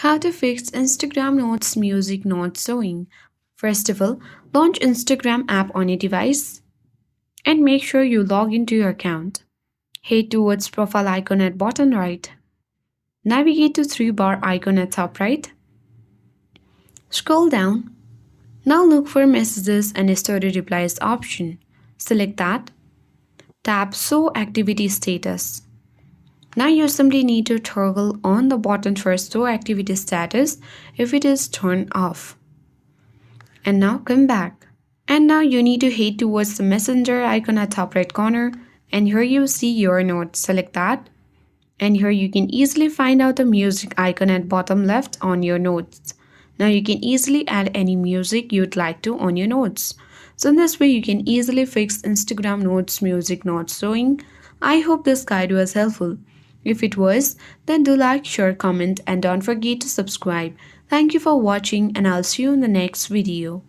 How to fix Instagram Notes music not showing. First of all, launch Instagram app on your device and make sure you log into your account. Head towards profile icon at bottom right. Navigate to three bar icon at top right. Scroll down. Now look for messages and story replies option. Select that. Tap show activity status. Now you simply need to toggle on the button for show activity status if it is turned off. And now come back. And now you need to head towards the messenger icon at top right corner, and here you see your notes. Select that. And here you can easily find out the music icon at bottom left on your notes. Now you can easily add any music you'd like to on your notes. So in this way you can easily fix Instagram notes music not showing. I hope this guide was helpful. If it was, then do like, share, comment and don't forget to subscribe. Thank you for watching and I'll see you in the next video.